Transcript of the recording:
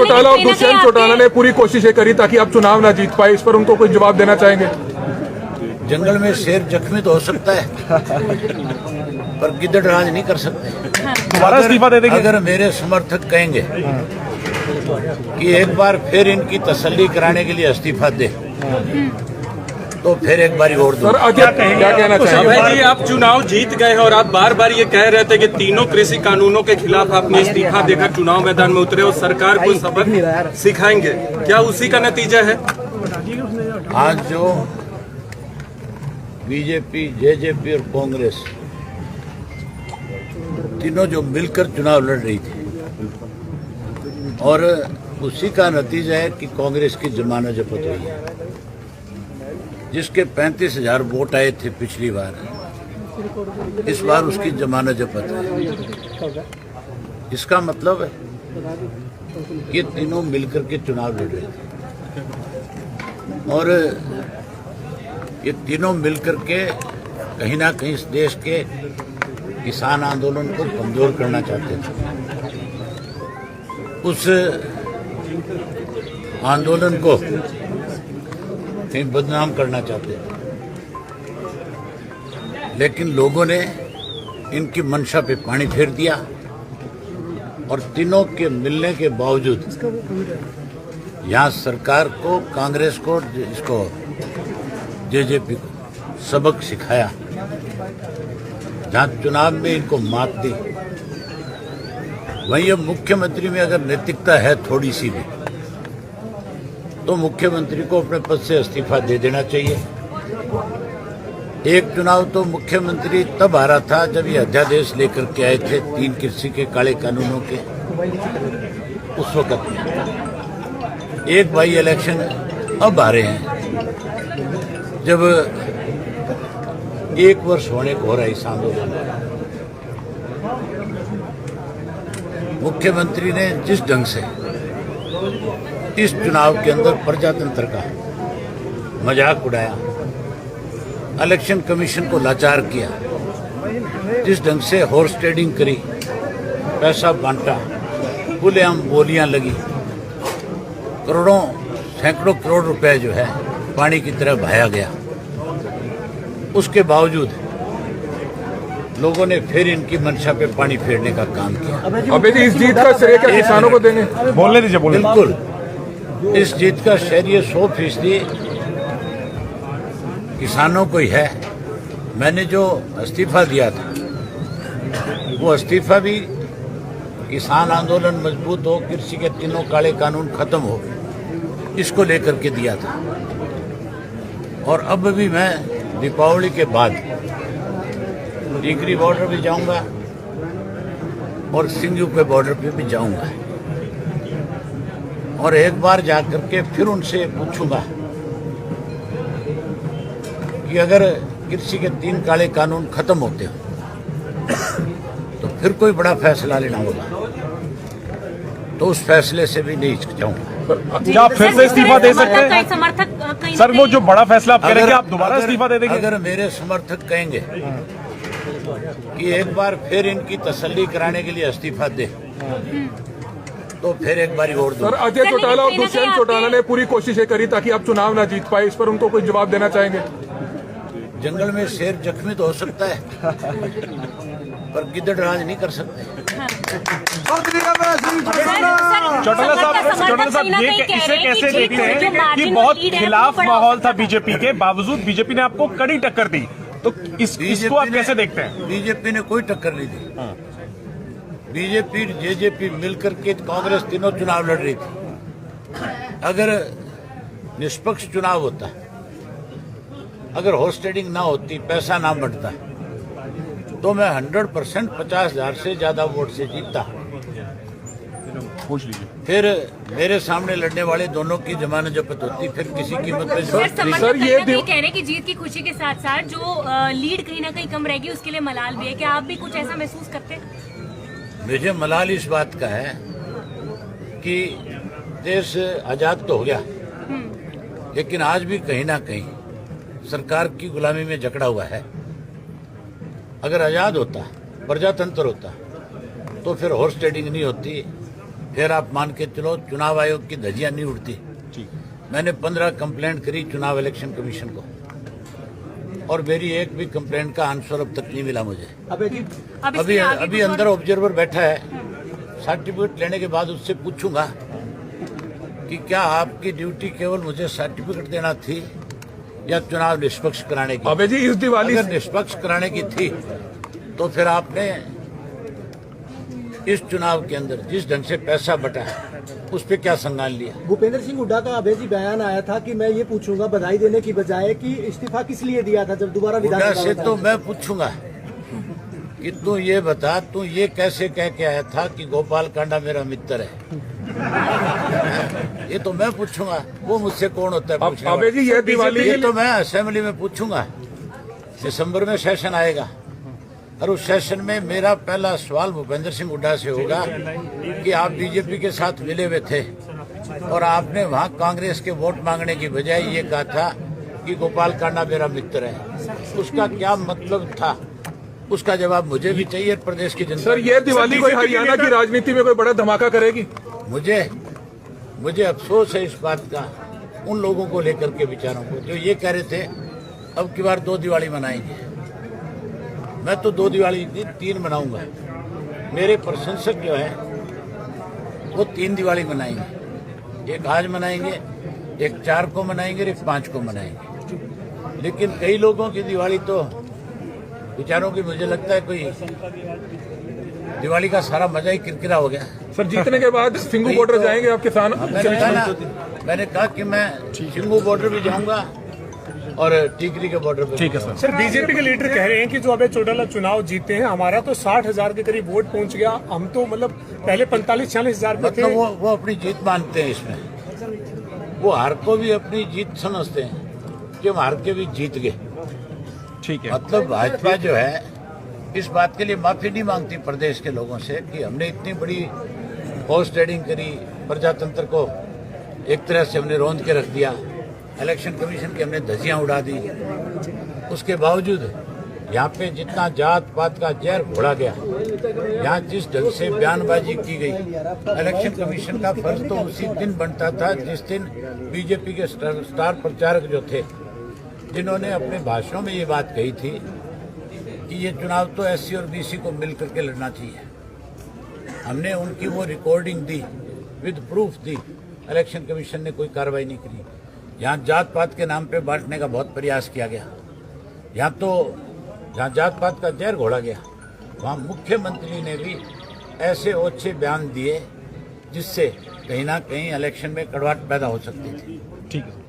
चौटाला और दुष्यंत चौटाला ने पूरी कोशिशें करी ताकि आप चुनाव ना जीत पाए, इस पर उनको कोई जवाब देना चाहेंगे? जंगल में शेर जख्मी तो हो सकता है पर गिद्दड़ राज नहीं कर सकते। दोबारा इस्तीफा दे देंगे? अगर मेरे समर्थक कहेंगे कि एक बार फिर इनकी तसल्ली कराने के लिए इस्तीफा दे तो फिर एक बार और दो। क्या कहना चाहेंगे? अभय जी, आप चुनाव जीत गए हैं और आप बार बार ये कह रहे थे कि तीनों कृषि कानूनों के खिलाफ आपने इस्तीफा देकर चुनाव मैदान में उतरे और सरकार को सबक सिखाएंगे, क्या उसी का नतीजा है? आज जो बीजेपी, जेजेपी और कांग्रेस तीनों जो मिलकर चुनाव लड़ रही थी और उसी का नतीजा है कि कांग्रेस की जमानत जब्त हुई है, जिसके 35,000 वोट आए थे पिछली बार, इस बार उसकी जमानत जब्त है। इसका मतलब है ये तीनों मिलकर के चुनाव लड़ रहे थे और ये तीनों मिलकर के कहीं ना कहीं इस देश के किसान आंदोलन को कमजोर करना चाहते थे। उस आंदोलन को कहीं बदनाम करना चाहते थे, लेकिन लोगों ने इनकी मंशा पे पानी फेर दिया और तीनों के मिलने के बावजूद यहाँ सरकार को, कांग्रेस को, इसको जेजेपी को सबक सिखाया। जहाँ चुनाव में इनको मात दी, वहीं अब मुख्यमंत्री में अगर नैतिकता है थोड़ी सी भी तो मुख्यमंत्री को अपने पद से इस्तीफा दे देना चाहिए। एक चुनाव तो मुख्यमंत्री तब हारा था जब ये अध्यादेश लेकर के आए थे 3 कृषि के काले कानूनों के, उस वक्त एक बाई इलेक्शन अब आ रहे हैं जब 1 वर्ष होने को हो रहा है इस आंदोलन में। मुख्यमंत्री ने जिस ढंग से इस चुनाव के अंदर प्रजातंत्र का मजाक उड़ाया, इलेक्शन कमीशन को लाचार किया, जिस ढंग से हॉर्स ट्रेडिंग करी, पैसा बांटा, खुलेआम बोलियां लगी, करोड़ों, सैकड़ों करोड़ रुपए जो है पानी की तरह बहाया गया, उसके बावजूद लोगों ने फिर इनकी मंशा पे पानी फेरने का काम किया। अबे जी, इस जीत का श्रेय क्या किसानों को देंगे? बोलने दीजिए, बोलने। बिल्कुल, इस जीत का श्रेय 100% किसानों को ही है। मैंने जो इस्तीफा दिया था वो इस्तीफा भी किसान आंदोलन मजबूत हो, कृषि के तीनों काले कानून खत्म हो, इसको लेकर के दिया था। और अब भी मैं दीपावली के बाद टिकरी बॉर्डर भी जाऊंगा और सिंगू के बॉर्डर पे भी जाऊंगा और एक बार जाकर के फिर उनसे पूछूंगा कि अगर कृषि के 3 काले कानून खत्म होते हो तो फिर कोई बड़ा फैसला लेना होगा, तो उस फैसले से भी नहीं हिचकिचाऊंगा। क्या आप फिर से इस्तीफा दे सकते हैं? समर्थक सर, वो जो बड़ा फैसला आप करेंगे, आप दोबारा इस्तीफा दे देंगे? अगर मेरे समर्थक कहेंगे कि एक बार फिर इनकी तसल्ली कराने के लिए इस्तीफा दे तो फिर एक बार और दो। सर, अजय चौटाला और दुष्यंत चौटाला ने पूरी कोशिशें करी ताकि आप चुनाव ना जीत पाए, इस पर उनको कोई जवाब देना चाहेंगे? जंगल में शेर जख्मी तो हो सकता है पर गिद्दड़ राज नहीं कर सकते। चौटाला साहब, ये इसे कैसे देखते हैं कि बहुत खिलाफ माहौल था बीजेपी के बावजूद बीजेपी ने आपको कड़ी टक्कर दी, तो इसको आप कैसे देखते हैं? बीजेपी ने कोई टक्कर नहीं दी। बीजेपी, जेजेपी मिलकर के कांग्रेस तीनों चुनाव लड़ रही थी। अगर निष्पक्ष चुनाव होता, अगर हॉर्स ट्रेडिंग ना होती, पैसा ना बढ़ता, तो मैं 100% 50,000 से ज्यादा वोट से जीतता। पूछ लीजिए। फिर मेरे सामने लड़ने वाले दोनों की जमानत जब्त होती, फिर किसी कीमत पे। सर, ये कह रहे हैं कि जीत की खुशी के साथ साथ जो लीड कहीं ना कहीं कम रहेगी उसके लिए मलाल भी है, क्या आप भी कुछ ऐसा महसूस करते हैं? मुझे मलाल इस बात का है कि देश आजाद तो हो गया, लेकिन आज भी कहीं ना कहीं सरकार की गुलामी में जकड़ा हुआ है। अगर आजाद होता, प्रजातंत्र होता, तो फिर हॉर्स ट्रेडिंग नहीं होती, फिर आप मान के चलो चुनाव आयोग की धज्जियां नहीं उड़ती। मैंने 15 कंप्लेंट करी चुनाव इलेक्शन कमीशन को, और मेरी एक भी कंप्लेंट का आंसर अब तक नहीं मिला मुझे। अभी अंदर ऑब्जर्वर बैठा है, सर्टिफिकेट लेने के बाद उससे पूछूंगा कि क्या आपकी ड्यूटी केवल मुझे सर्टिफिकेट देना थी या चुनाव निष्पक्ष कराने की। अबे जी इस दिवाली अगर निष्पक्ष कराने की थी तो फिर आपने इस चुनाव के अंदर जिस ढंग से पैसा बटा है उस पे क्या संज्ञान लिया। भूपेंद्र सिंह हुड्डा का अभय जी बयान आया था कि मैं ये पूछूंगा बधाई देने की बजाय कि इस्तीफा किस लिए दिया था जब दोबारा हुड्डा विधानसभा से में तो मैं पूछूंगा कि तू ये बता, तू ये कैसे कह के आया था कि गोपाल कांडा मेरा मित्र है। ये तो मैं पूछूंगा, वो मुझसे कौन होता है पूछने वाला? अबे जी ये दिवाली ये तो मैं असेंबली में पूछूंगा। दिसंबर में सेशन आएगा और उस सेशन में मेरा पहला सवाल भूपेंद्र सिंह हुड्डा से होगा कि आप बीजेपी के साथ मिले हुए थे और आपने वहां कांग्रेस के वोट मांगने की बजाय ये कहा था कि गोपाल कांडा मेरा मित्र है। उसका क्या मतलब था, उसका जवाब मुझे भी चाहिए, प्रदेश की जनता। सर ये दिवाली कोई हरियाणा की राजनीति में कोई बड़ा धमाका करेगी? मुझे अफसोस है इस बात का उन लोगों को लेकर के विचारों को जो ये कह रहे थे अब की बार 2 दिवाली मनाएंगे। मैं तो 2 दिवाली 3 मनाऊंगा। मेरे प्रशंसक जो है वो 3 दिवाली मनाएंगे, एक आज मनाएंगे, एक 4 को मनाएंगे, एक 5 को मनाएंगे। लेकिन कई लोगों की दिवाली तो विचारों की मुझे लगता है कोई दिवाली का सारा मजा ही किरकिरा हो गया। सर जीतने के बाद सिंगू बॉर्डर जाएंगे आप किसान? मैंने कहा कि मैं सिंगू बॉर्डर भी जाऊंगा और टीकरी के बॉर्डर पे। ठीक है सर। सर बीजेपी के लीडर कह रहे हैं कि जो अभय चौटाला चुनाव जीते हैं, हमारा तो 60,000 के करीब वोट पहुंच गया। हम तो मतलब पहले 45-46 हजार पे थे। मतलब वो अपनी जीत मानते हैं इसमें। वो हार को भी अपनी जीत समझते हैं कि हम हार के भी जीत गए। ठीक है। मतलब भाजपा जो है इस बात के लिए माफी नहीं मांगती प्रदेश के लोगों से कि हमने इतनी बड़ी हॉर्स ट्रेडिंग करी, प्रजातंत्र को एक तरह से हमने रौंद के रख दिया, इलेक्शन कमीशन की हमने धज्जियां उड़ा दी। उसके बावजूद यहाँ पे जितना जात पात का जहर घोड़ा गया, यहाँ जिस ढंग से बयानबाजी की गई, इलेक्शन कमीशन का फर्ज तो उसी दिन बनता था जिस दिन बीजेपी के स्टार प्रचारक जो थे जिन्होंने अपने भाषणों में ये बात कही थी कि ये चुनाव तो एससी और बीसी को मिल करके लड़ना चाहिए। हमने उनकी वो recording the, with proof the. Election commission ने कोई कार्रवाई नहीं करी। यहाँ जात पात के नाम पे बांटने का बहुत प्रयास किया गया। यहाँ तो जहाँ जात पात का जहर घोड़ा गया, वहाँ मुख्यमंत्री ने भी ऐसे ओछे बयान दिए जिससे कहीं ना कहीं इलेक्शन में कड़वाहट पैदा हो सकती थी। ठीक है।